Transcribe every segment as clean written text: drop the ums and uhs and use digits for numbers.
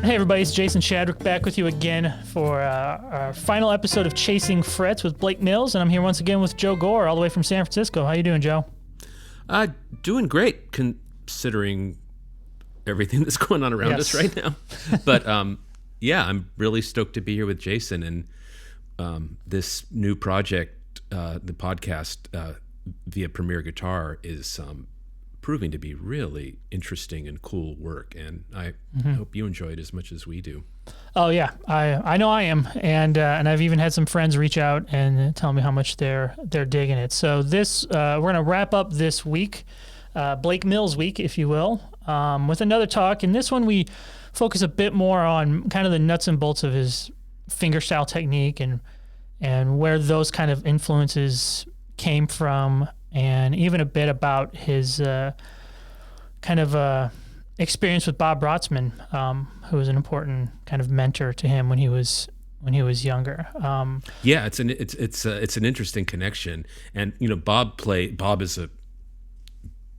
Hey everybody, it's Jason Shadrick back with you again for our final episode of Chasing Frets with Blake Mills, and I'm here once again with Joe Gore, all the way from San Francisco. How you doing, Joe? Doing great, considering everything that's going on around us right now. But yeah, I'm really stoked to be here with Jason, and this new project, the podcast via Premier Guitar, is proving to be really interesting and cool work, and I hope you enjoy it as much as we do. Oh yeah, I know I am, and I've even had some friends reach out and tell me how much they're digging it. So this we're gonna wrap up this week, Blake Mills week, if you will, with another talk. And this one we focus a bit more on kind of the nuts and bolts of his fingerstyle technique and where those kind of influences came from, and even a bit about his kind of experience with Bob Brozman, who was an important kind of mentor to him when he was younger. Yeah, it's an interesting connection, and Bob is a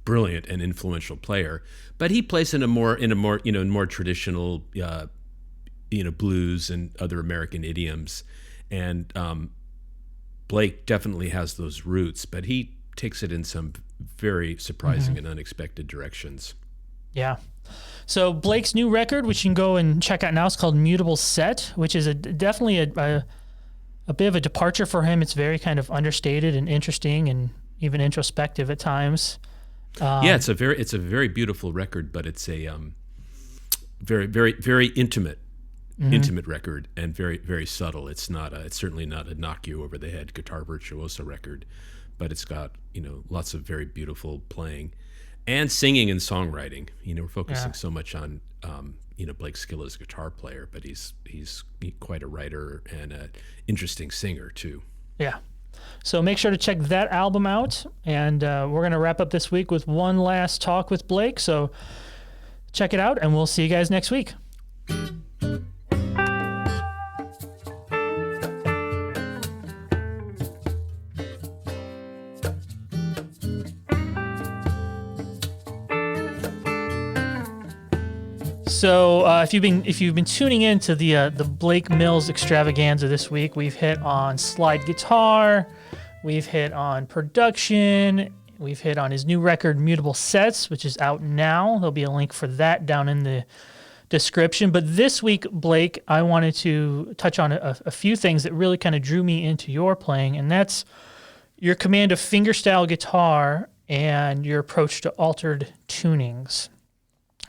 brilliant and influential player, but he plays in a more traditional blues and other American idioms, and Blake definitely has those roots, but he takes it in some very surprising and unexpected directions. Yeah. So Blake's new record, which you can go and check out now, is called Mutable Set, which is definitely a bit of a departure for him. It's very kind of understated and interesting and even introspective at times. Yeah, it's a very beautiful record, but it's a very, very, very intimate record, and very, very subtle. It's certainly not a knock you over the head guitar virtuoso record, but it's got lots of very beautiful playing and singing and songwriting. We're focusing so much on Blake's skill as a guitar player, but he's quite a writer and an interesting singer too. Yeah. So make sure to check that album out, and we're going to wrap up this week with one last talk with Blake. So check it out, and we'll see you guys next week. So if you've been tuning in to the Blake Mills extravaganza this week, we've hit on slide guitar, we've hit on production, we've hit on his new record Mutable Sets, which is out now. There'll be a link for that down in the description. But this week, Blake, I wanted to touch on a few things that really kind of drew me into your playing, and that's your command of fingerstyle guitar and your approach to altered tunings.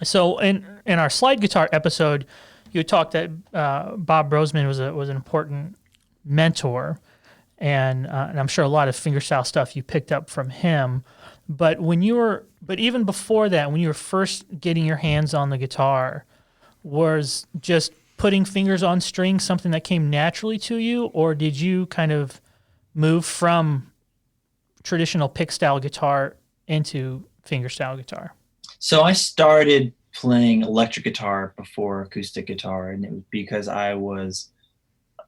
So in our slide guitar episode, you talked that Bob Brozman was an important mentor, and I'm sure a lot of fingerstyle stuff you picked up from him. But even before that, when you were first getting your hands on the guitar, was just putting fingers on strings something that came naturally to you, or did you kind of move from traditional pick style guitar into fingerstyle guitar? So I started playing electric guitar before acoustic guitar, and it was because I was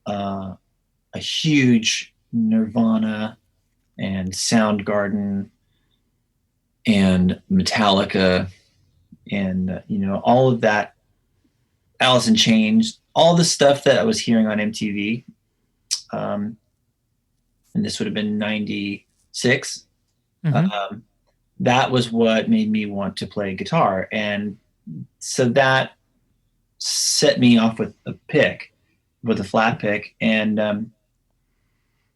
a huge Nirvana and Soundgarden and Metallica and all of that, Alice in Chains, all the stuff that I was hearing on MTV, and this would have been 96. That was what made me want to play guitar. And so that set me off with a flat pick. And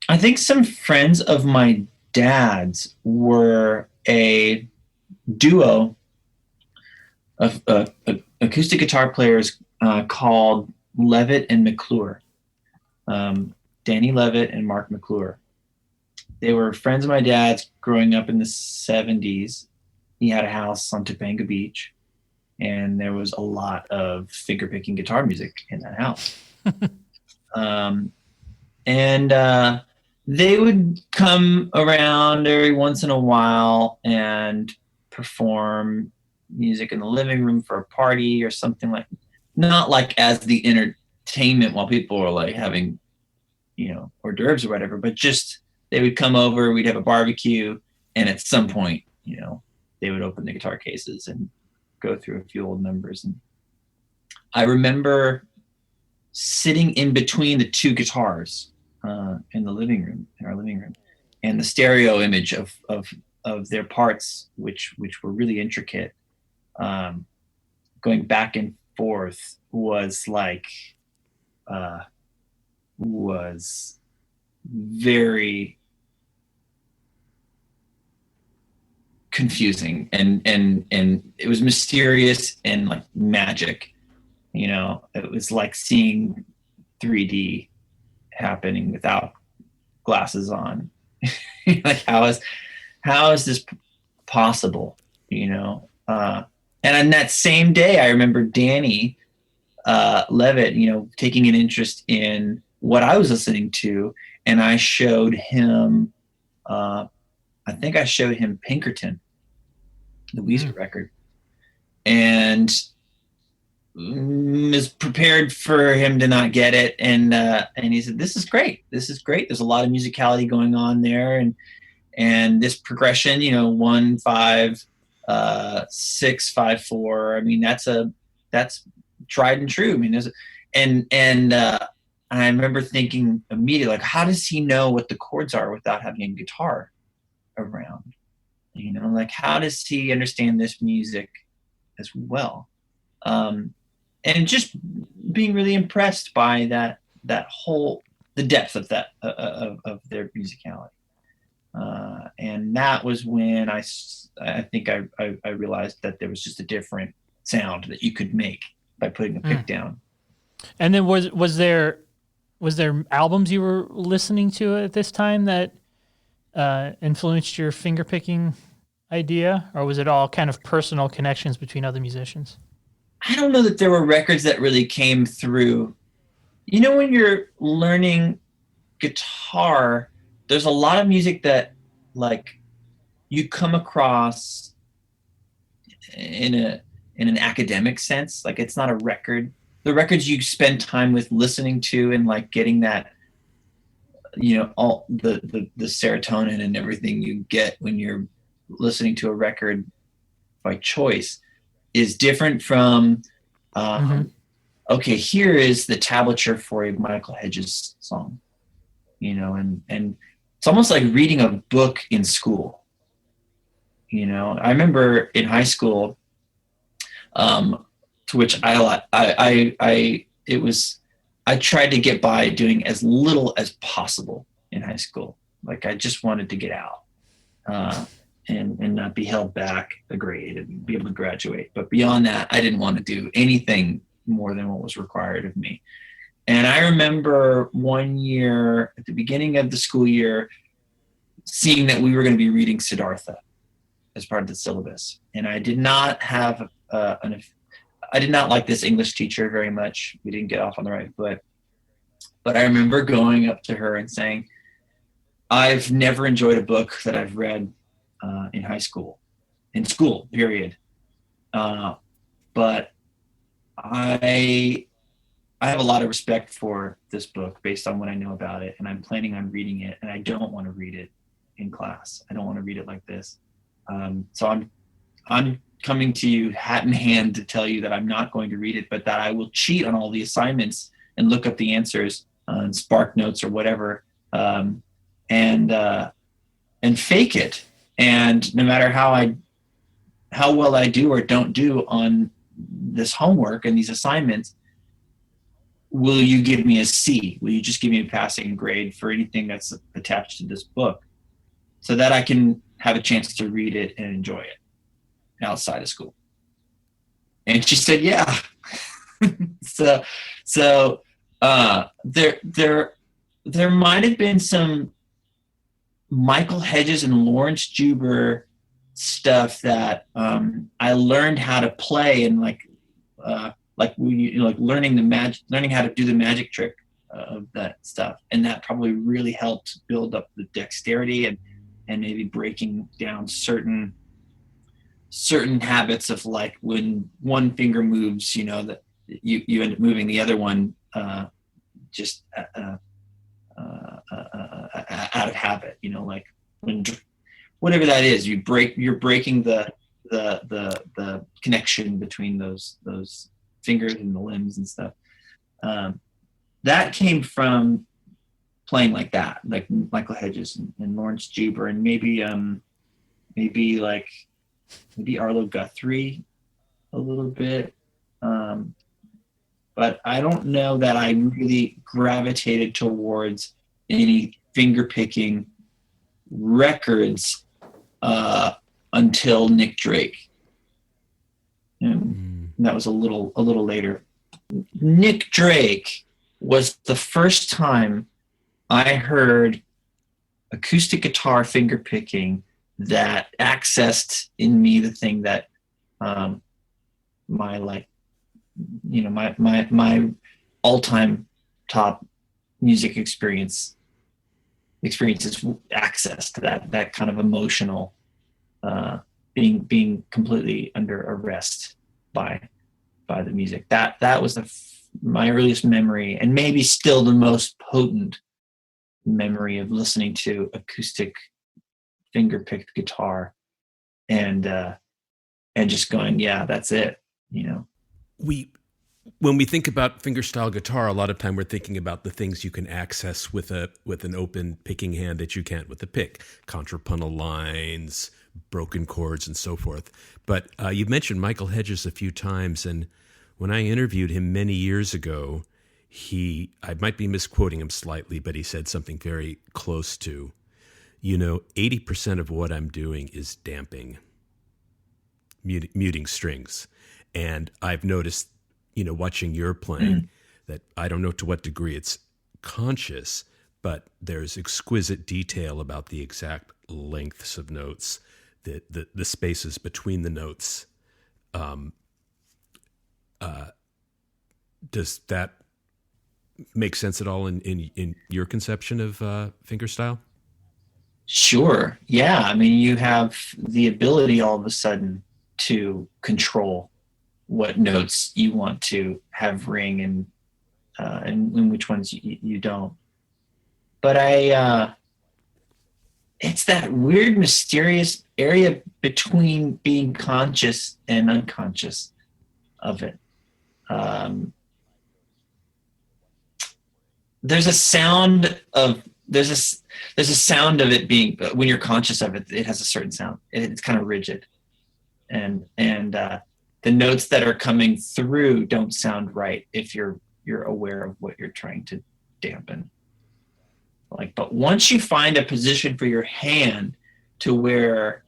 I think some friends of my dad's were a duo of acoustic guitar players called Levitt and McClure, Danny Levitt and Mark McClure. They were friends of my dad's growing up in the 70s. He had a house on Topanga Beach, and there was a lot of finger-picking guitar music in that house. And they would come around every once in a while and perform music in the living room for a party or something, like, not like as the entertainment while people are like having, hors d'oeuvres or whatever, but just they would come over, we'd have a barbecue, and at some point, they would open the guitar cases and go through a few old numbers. And I remember sitting in between the two guitars in our living room, and the stereo image of their parts, which were really intricate, going back and forth was like was very confusing, and it was mysterious and like magic. It was like seeing 3D happening without glasses on. Like how is this possible? And on that same day, I remember Danny Levitt, taking an interest in what I was listening to, and I showed him. I think I showed him Pinkerton, the Weezer record, and was prepared for him to not get it. And he said, "This is great. This is great. There's a lot of musicality going on there, and this progression, 1 5 6 5 4. I mean, that's tried and true. I mean, and I remember thinking immediately, like, how does he know what the chords are without having a guitar around? Like, how does he understand this music as well? And just being really impressed by the depth of that of their musicality. And that was when I think I realized that there was just a different sound that you could make by putting a pick down. And then was there albums you were listening to at this time that influenced your finger picking idea, or was it all kind of personal connections between other musicians? I don't know that there were records that really came through. When you're learning guitar, there's a lot of music that like you come across in an academic sense. Like, it's not a record. The records you spend time with listening to and like getting that, all the serotonin and everything you get when you're listening to a record by choice is different from, okay, here is the tablature for a Michael Hedges song, and it's almost like reading a book in school. I remember in high school, to which I tried to get by doing as little as possible in high school. Like, I just wanted to get out and not be held back a grade and be able to graduate. But beyond that, I didn't want to do anything more than what was required of me. And I remember one year at the beginning of the school year, seeing that we were going to be reading Siddhartha as part of the syllabus. And I did not have I did not like this English teacher very much. We didn't get off on the right foot. But I remember going up to her and saying, I've never enjoyed a book that I've read in school, period. But I have a lot of respect for this book based on what I know about it, and I'm planning on reading it, and I don't want to read it in class. I don't want to read it like this. So I'm coming to you hat in hand to tell you that I'm not going to read it, but that I will cheat on all the assignments and look up the answers on Spark Notes or whatever, and fake it. And no matter how well I do or don't do on this homework and these assignments, will you give me a C? Will you just give me a passing grade for anything that's attached to this book, so that I can have a chance to read it and enjoy it outside of school? And she said, yeah. So there might have been some Michael Hedges and Lawrence Juber stuff that I learned how to play, and learning how to do the magic trick of that stuff, and that probably really helped build up the dexterity and maybe breaking down certain habits of, like, when one finger moves, that you end up moving the other one just out of habit, like when whatever that is, you're breaking the connection between those fingers and the limbs and stuff. That came from playing like that, like Michael Hedges and Lawrence Juber, and maybe Arlo Guthrie a little bit. But I don't know that I really gravitated towards any finger picking records until Nick Drake. And that was a little later. Nick Drake was the first time I heard acoustic guitar finger picking that accessed in me the thing that my all-time top music experiences access to that kind of emotional being completely under arrest by the music. That was my earliest memory, and maybe still the most potent memory of listening to acoustic finger picked guitar and just going, yeah, that's it. When we think about fingerstyle guitar, a lot of time we're thinking about the things you can access with an open picking hand that you can't with a pick, contrapuntal lines, broken chords, and so forth. But you've mentioned Michael Hedges a few times, and when I interviewed him many years ago, I might be misquoting him slightly, but he said something very close to, 80% of what I'm doing is damping, muting strings. And I've noticed, watching your playing, that I don't know to what degree it's conscious, but there's exquisite detail about the exact lengths of notes, the spaces between the notes. Does that make sense at all in your conception of fingerstyle? Sure. Yeah. I mean, you have the ability all of a sudden to control what notes you want to have ring and which ones you don't. But it's that weird, mysterious area between being conscious and unconscious of it. There's a sound of it being, when you're conscious of it, it has a certain sound. It's kind of rigid, and the notes that are coming through don't sound right if you're aware of what you're trying to dampen. But once you find a position for your hand to where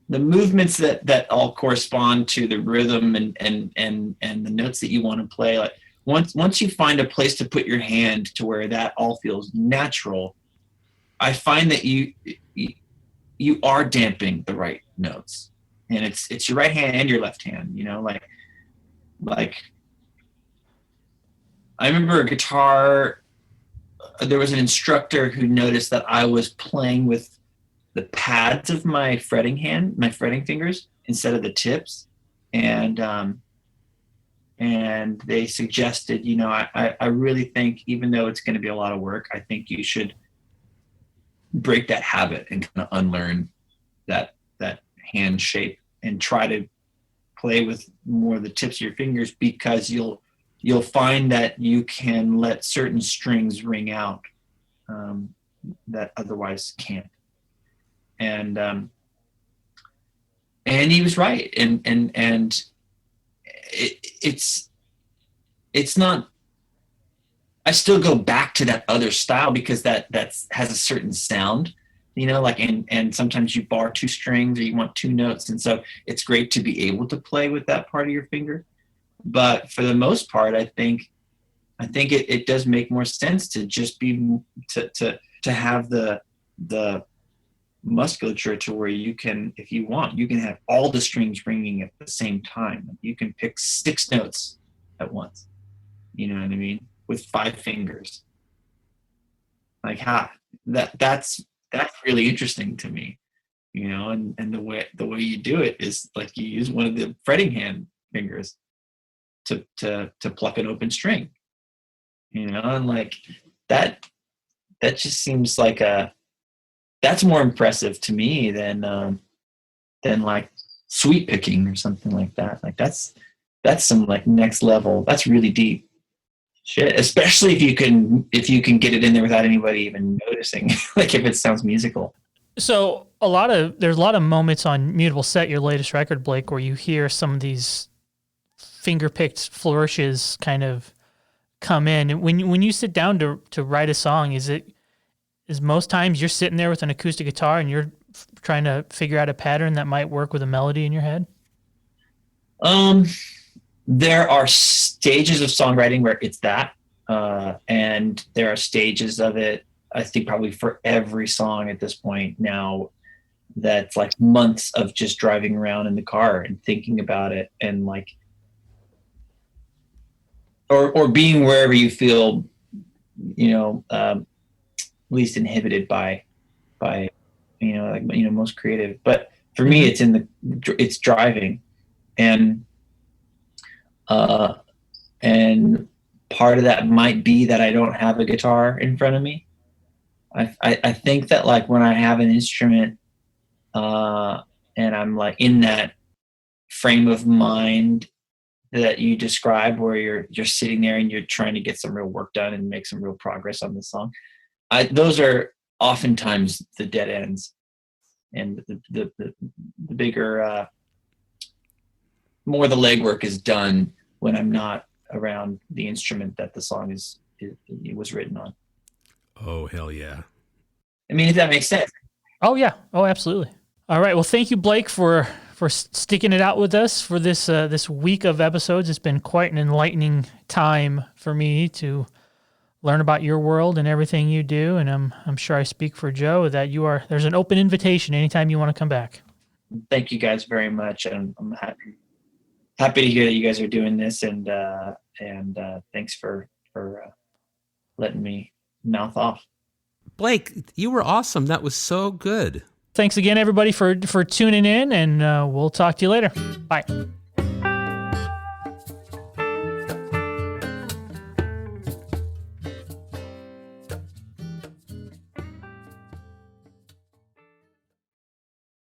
the movements that all correspond to the rhythm and the notes that you want to play, once you find a place to put your hand to where that all feels natural, I find that you are damping the right notes. And it's your right hand and your left hand, like I remember a guitar, there was an instructor who noticed that I was playing with the pads of my fretting fingers instead of the tips. And they suggested, I really think, even though it's going to be a lot of work, I think you should break that habit and kind of unlearn that hand shape and try to play with more of the tips of your fingers, because you'll find that you can let certain strings ring out that otherwise can't. And he was right. And it's not, I still go back to that other style because that has a certain sound, and sometimes you bar two strings or you want two notes. And so it's great to be able to play with that part of your finger. But for the most part, I think it does make more sense to just be, to have the musculature to where you can, if you want, you can have all the strings ringing at the same time. You can pick 6 notes at once. You know what I mean? With 5 fingers. That's really interesting to me, and the way you do it is like you use one of the fretting hand fingers to pluck an open string, and like that just seems like that's more impressive to me than like sweep picking or something like that. Like that's that's some like next level. That's really deep shit, especially if you can get it in there without anybody even noticing, like if it sounds musical. So there's a lot of moments on Mutable Set, your latest record, Blake, where you hear some of these finger-picked flourishes kind of come in. And when you sit down to write a song, is most times you're sitting there with an acoustic guitar and you're trying to figure out a pattern that might work with a melody in your head? There are stages of songwriting where it's that, and there are stages of it, I think probably for every song at this point now, that's like months of just driving around in the car and thinking about it, and like, or being wherever you feel, least inhibited by, most creative. But for me, it's driving, and part of that might be that I don't have a guitar in front of me. I think that like when I have an instrument, and I'm like in that frame of mind that you describe, where you're sitting there and you're trying to get some real work done and make some real progress on the song. Those are oftentimes the dead ends, and the bigger, more the legwork is done when I'm not around the instrument that the song was written on. Oh, hell yeah. I mean, if that makes sense. Oh, yeah. Oh, absolutely. All right. Well, thank you, Blake, for sticking it out with us for this week of episodes. It's been quite an enlightening time for me to learn about your world and everything you do. And I'm sure I speak for Joe that there's an open invitation anytime you want to come back. Thank you guys very much. And I'm happy to hear that you guys are doing this, and thanks for letting me mouth off. Blake, you were awesome. That was so good. Thanks again, everybody, for tuning in, and we'll talk to you later. Bye.